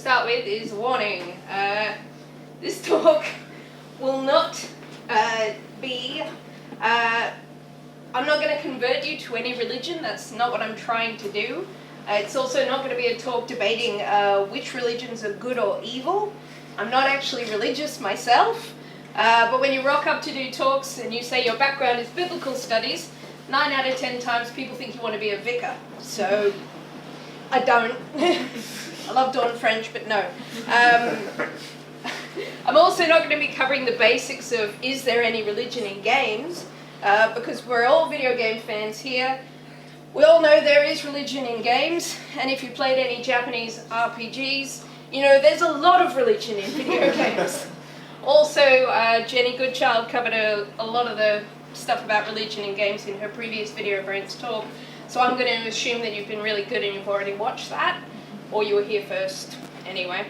start with is a warning. This talk will not be... I'm not going to convert you to any religion. That's not what I'm trying to do. It's also not going to be a talk debating which religions are good or evil. I'm not actually religious myself. But when you rock up to do talks and you say your background is biblical studies, 9 out of 10 times people think you want to be a vicar. So, I don't. I love Dawn French, but no. I'm also not going to be covering the basics of is there any religion in games, because we're all video game fans here. We all know there is religion in games, and if you played any Japanese RPGs, you know there's a lot of religion in video games. Also, Jenny Goodchild covered a lot of the stuff about religion in games in her previous VideoBrains talk, so I'm going to assume that you've been really good and you've already watched that, or you were here first anyway.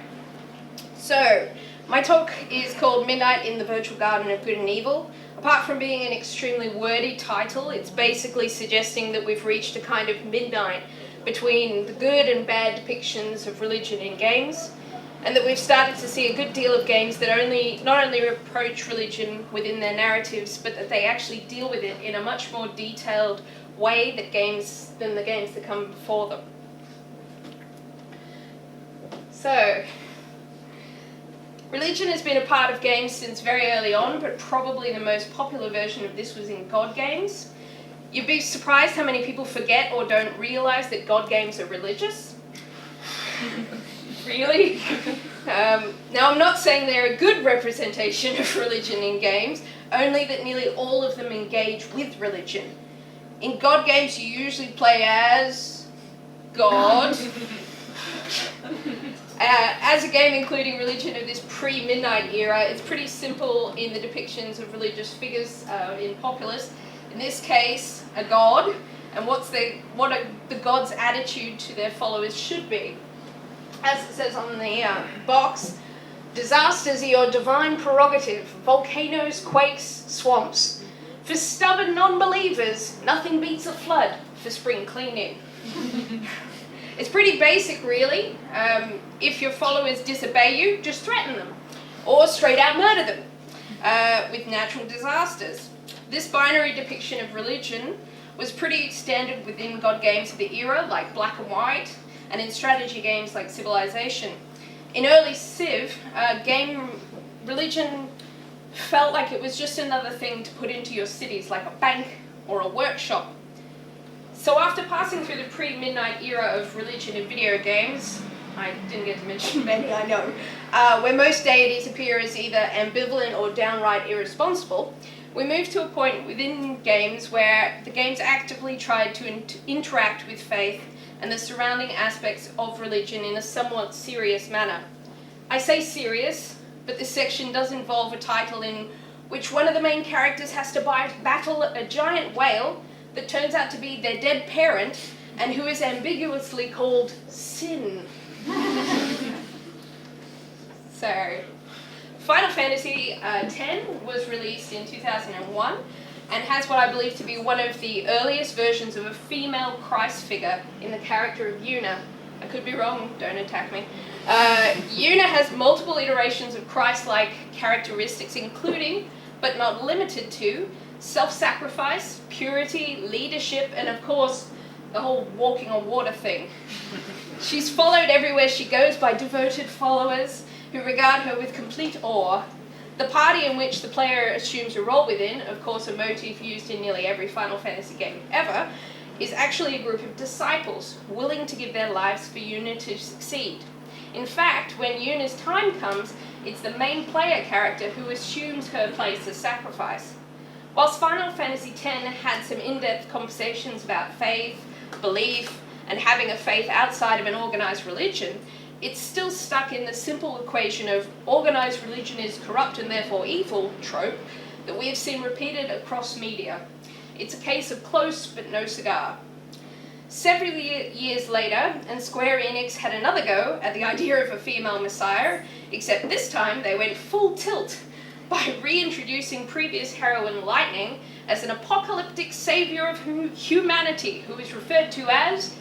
So, my talk is called Midnight in the Virtual Garden of Good and Evil. Apart from being an extremely wordy title, it's basically suggesting that we've reached a kind of midnight between the good and bad depictions of religion in games, and that we've started to see a good deal of games that not only approach religion within their narratives, but that they actually deal with it in a much more detailed way than the games that come before them. So, religion has been a part of games since very early on, but probably the most popular version of this was in God games. You'd be surprised how many people forget or don't realise that God games are religious. Really? Now, I'm not saying they're a good representation of religion in games, only that nearly all of them engage with religion. In God games, you usually play as God. As a game including religion of this pre-Midnight era, it's pretty simple in the depictions of religious figures in Populous. In this case, a god, and what the god's attitude to their followers should be. As it says on the box, disasters are your divine prerogative, volcanoes, quakes, swamps. For stubborn non-believers, nothing beats a flood for spring cleaning. It's pretty basic, really. If your followers disobey you, just threaten them, or straight out murder them with natural disasters. This binary depiction of religion was pretty standard within God games of the era, like Black and White, and in strategy games like Civilization. In early Civ, religion felt like it was just another thing to put into your cities, like a bank or a workshop. So after passing through the pre-Midnight era of religion in video games, I didn't get to mention many, I know, where most deities appear as either ambivalent or downright irresponsible, we moved to a point within games where the games actively tried to interact with faith and the surrounding aspects of religion in a somewhat serious manner. I say serious, but this section does involve a title in which one of the main characters has to battle a giant whale that turns out to be their dead parent, and who is ambiguously called Sin. So, Final Fantasy X was released in 2001, and has what I believe to be one of the earliest versions of a female Christ figure in the character of Yuna. I could be wrong, don't attack me. Yuna has multiple iterations of Christ-like characteristics, including, but not limited to, self-sacrifice, purity, leadership, and of course, the whole walking on water thing. She's followed everywhere she goes by devoted followers who regard her with complete awe. The party in which the player assumes a role within, of course a motif used in nearly every Final Fantasy game ever, is actually a group of disciples willing to give their lives for Yuna to succeed. In fact, when Yuna's time comes, it's the main player character who assumes her place as sacrifice. Whilst Final Fantasy X had some in-depth conversations about faith, belief, and having a faith outside of an organized religion, it's still stuck in the simple equation of organized religion is corrupt and therefore evil trope that we have seen repeated across media. It's a case of close but no cigar. Several years later, and Square Enix had another go at the idea of a female messiah, except this time they went full tilt by reintroducing previous heroine Lightning as an apocalyptic savior of humanity, who is referred to as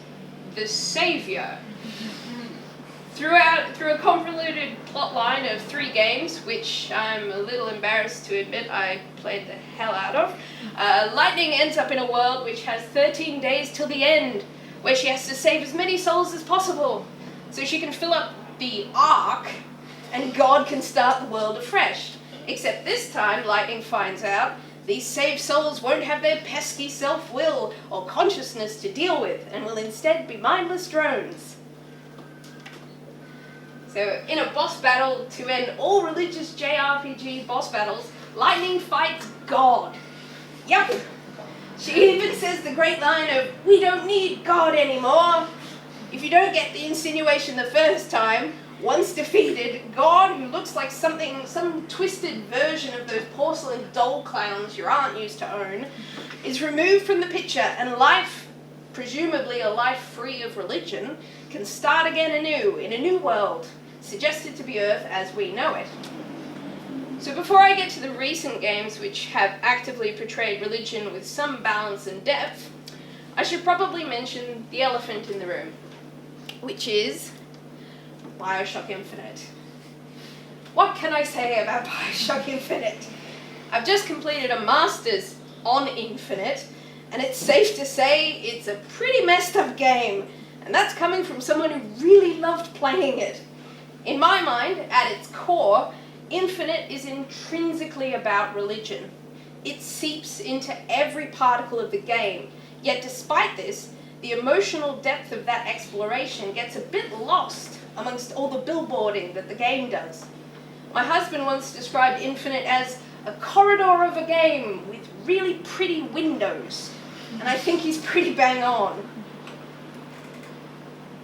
the Savior. Through a convoluted plot line of 3 games, which I'm a little embarrassed to admit I played the hell out of, Lightning ends up in a world which has 13 days till the end, where she has to save as many souls as possible, so she can fill up the ark, and God can start the world afresh. Except this time, Lightning finds out these saved souls won't have their pesky self-will or consciousness to deal with, and will instead be mindless drones. So, in a boss battle to end all religious JRPG boss battles, Lightning fights God. Yep. She even says the great line of, "We don't need God anymore." If you don't get the insinuation the first time, once defeated, God, who looks like some twisted version of those porcelain doll clowns your aunt used to own, is removed from the picture, and life, presumably a life free of religion, can start again anew in a new world, suggested to be Earth as we know it. So before I get to the recent games which have actively portrayed religion with some balance and depth, I should probably mention the elephant in the room, which is Bioshock Infinite. What can I say about Bioshock Infinite? I've just completed a master's on Infinite, and it's safe to say it's a pretty messed up game, and that's coming from someone who really loved playing it. In my mind, at its core, Infinite is intrinsically about religion. It seeps into every particle of the game, yet despite this, the emotional depth of that exploration gets a bit lost amongst all the billboarding that the game does. My husband once described Infinite as a corridor of a game with really pretty windows, and I think he's pretty bang on.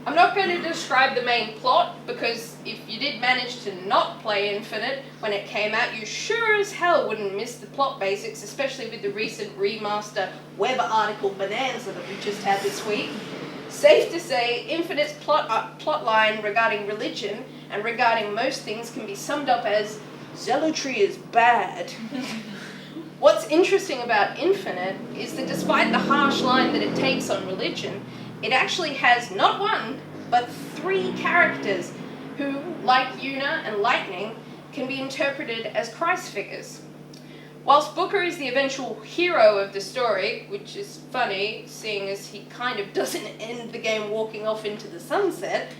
I'm not going to describe the main plot, because if you did manage to not play Infinite when it came out, you sure as hell wouldn't miss the plot basics, especially with the recent remaster web article bonanza that we just had this week. Safe to say, Infinite's plot line regarding religion and regarding most things can be summed up as, zealotry is bad. What's interesting about Infinite is that despite the harsh line that it takes on religion, it actually has not one, but 3 characters who, like Yuna and Lightning, can be interpreted as Christ figures. Whilst Booker is the eventual hero of the story, which is funny, seeing as he kind of doesn't end the game walking off into the sunset,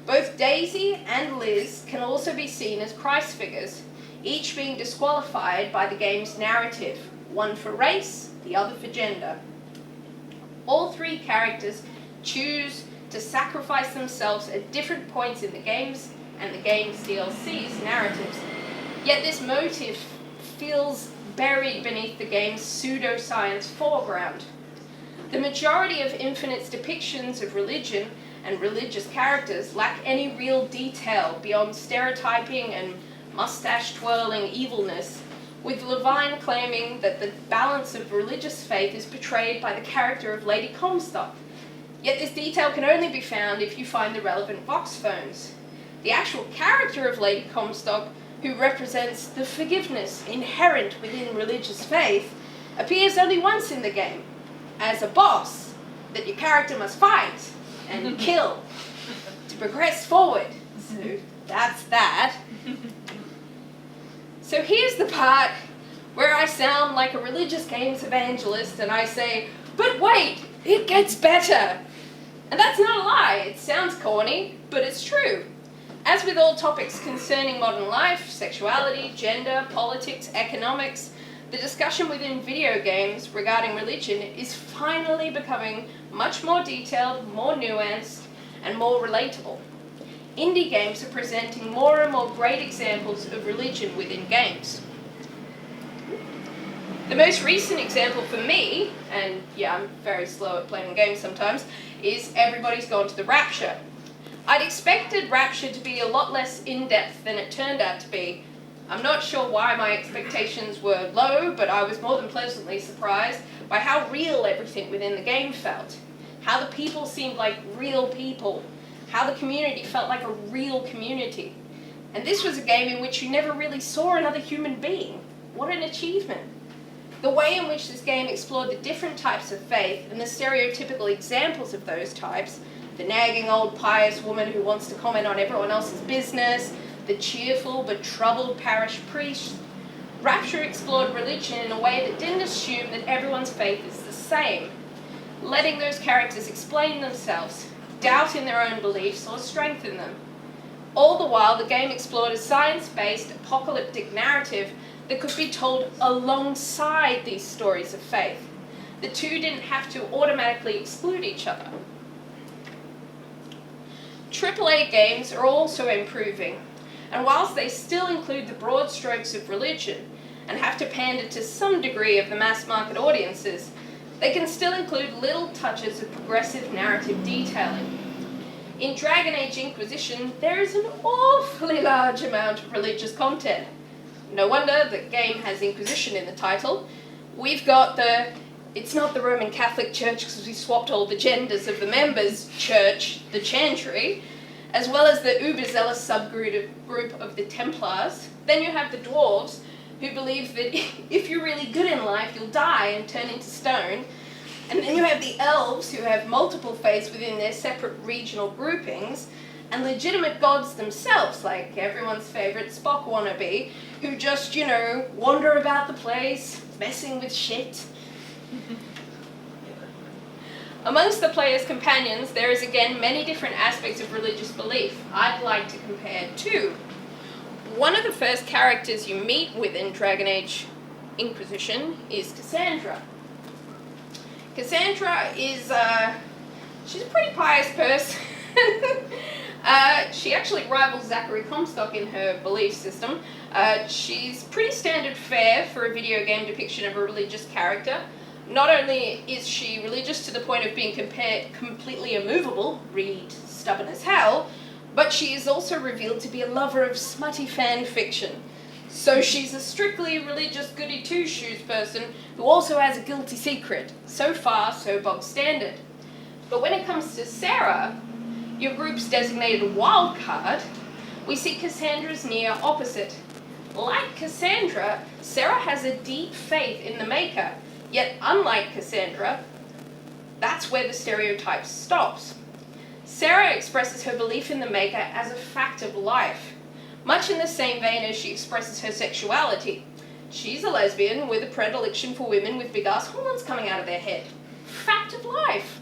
both Daisy and Liz can also be seen as Christ figures, each being disqualified by the game's narrative, one for race, the other for gender. All 3 characters choose to sacrifice themselves at different points in the game's and the game's DLC's narratives. Yet this motive feels buried beneath the game's pseudoscience foreground. The majority of Infinite's depictions of religion and religious characters lack any real detail beyond stereotyping and mustache-twirling evilness, with Levine claiming that the balance of religious faith is portrayed by the character of Lady Comstock. Yet this detail can only be found if you find the relevant Vox phones. The actual character of Lady Comstock, who represents the forgiveness inherent within religious faith, appears only once in the game, as a boss that your character must fight and kill to progress forward. So that's that. So here's the part where I sound like a religious games evangelist and I say, but wait, it gets better. And that's not a lie. It sounds corny, but it's true. As with all topics concerning modern life, sexuality, gender, politics, economics, the discussion within video games regarding religion is finally becoming much more detailed, more nuanced, and more relatable. Indie games are presenting more and more great examples of religion within games. The most recent example for me, and yeah, I'm very slow at playing games sometimes, is Everybody's Gone to the Rapture. I'd expected Rapture to be a lot less in-depth than it turned out to be. I'm not sure why my expectations were low, but I was more than pleasantly surprised by how real everything within the game felt. How the people seemed like real people. How the community felt like a real community. And this was a game in which you never really saw another human being. What an achievement. The way in which this game explored the different types of faith and the stereotypical examples of those types, the nagging old pious woman who wants to comment on everyone else's business, the cheerful but troubled parish priest, Rapture explored religion in a way that didn't assume that everyone's faith is the same, letting those characters explain themselves, doubt in their own beliefs, or strengthen them. All the while, the game explored a science-based apocalyptic narrative that could be told alongside these stories of faith. The two didn't have to automatically exclude each other. AAA games are also improving, and whilst they still include the broad strokes of religion and have to pander to some degree of the mass market audiences, they can still include little touches of progressive narrative detailing. In Dragon Age Inquisition, there is an awfully large amount of religious content. No wonder the game has Inquisition in the title. We've got it's not the Roman Catholic Church because we swapped all the genders of the members church, the Chantry, as well as the uber-zealous subgroup of the Templars. Then you have the dwarves, who believe that if you're really good in life, you'll die and turn into stone. And then you have the elves, who have multiple faiths within their separate regional groupings, and legitimate gods themselves, like everyone's favourite Spock wannabe, who just, wander about the place, messing with shit. Amongst the player's companions, there is again many different aspects of religious belief I'd like to compare to. One of the first characters you meet within Dragon Age Inquisition is Cassandra. Cassandra is, she's a pretty pious person. She actually rivals Zachary Comstock in her belief system. She's pretty standard fare for a video game depiction of a religious character. Not only is she religious to the point of being completely immovable, read stubborn as hell, but she is also revealed to be a lover of smutty fan fiction. So she's a strictly religious goody two-shoes person who also has a guilty secret. So far, so bog standard. But when it comes to Sarah, your group's designated wild card, we see Cassandra's near opposite. Like Cassandra, Sarah has a deep faith in the Maker, yet unlike Cassandra, that's where the stereotype stops. Sarah expresses her belief in the Maker as a fact of life, much in the same vein as she expresses her sexuality. She's a lesbian with a predilection for women with big-ass horns coming out of their head. Fact of life.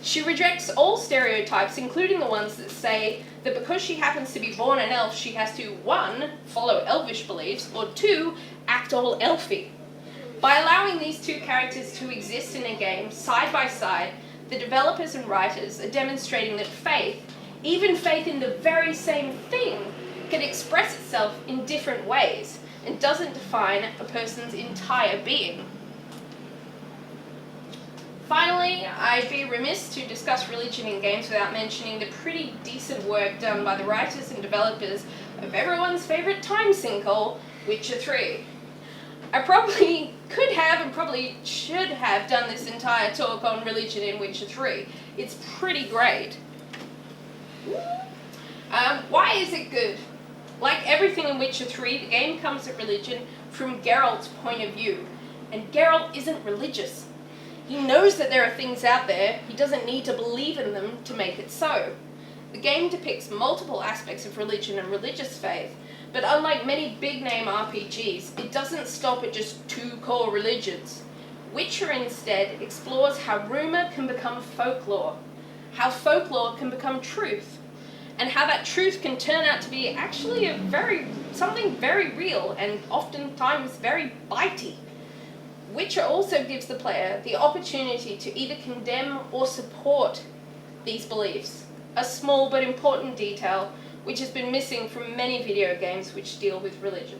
She rejects all stereotypes, including the ones that say that because she happens to be born an elf, she has to, 1, follow elvish beliefs, or 2, act all elfy. By allowing these two characters to exist in a game side by side, the developers and writers are demonstrating that faith, even faith in the very same thing, can express itself in different ways and doesn't define a person's entire being. Finally, I'd be remiss to discuss religion in games without mentioning the pretty decent work done by the writers and developers of everyone's favourite time sinkhole, Witcher 3. I probably could have and probably should have done this entire talk on religion in Witcher 3. It's pretty great. Why is it good? Like everything in Witcher 3, the game comes at religion from Geralt's point of view. And Geralt isn't religious. He knows that there are things out there, he doesn't need to believe in them to make it so. The game depicts multiple aspects of religion and religious faith, but unlike many big-name RPGs, it doesn't stop at just 2 core religions. Witcher instead explores how rumour can become folklore, how folklore can become truth, and how that truth can turn out to be actually something very real and oftentimes very bitey. Witcher also gives the player the opportunity to either condemn or support these beliefs, a small but important detail which has been missing from many video games which deal with religion.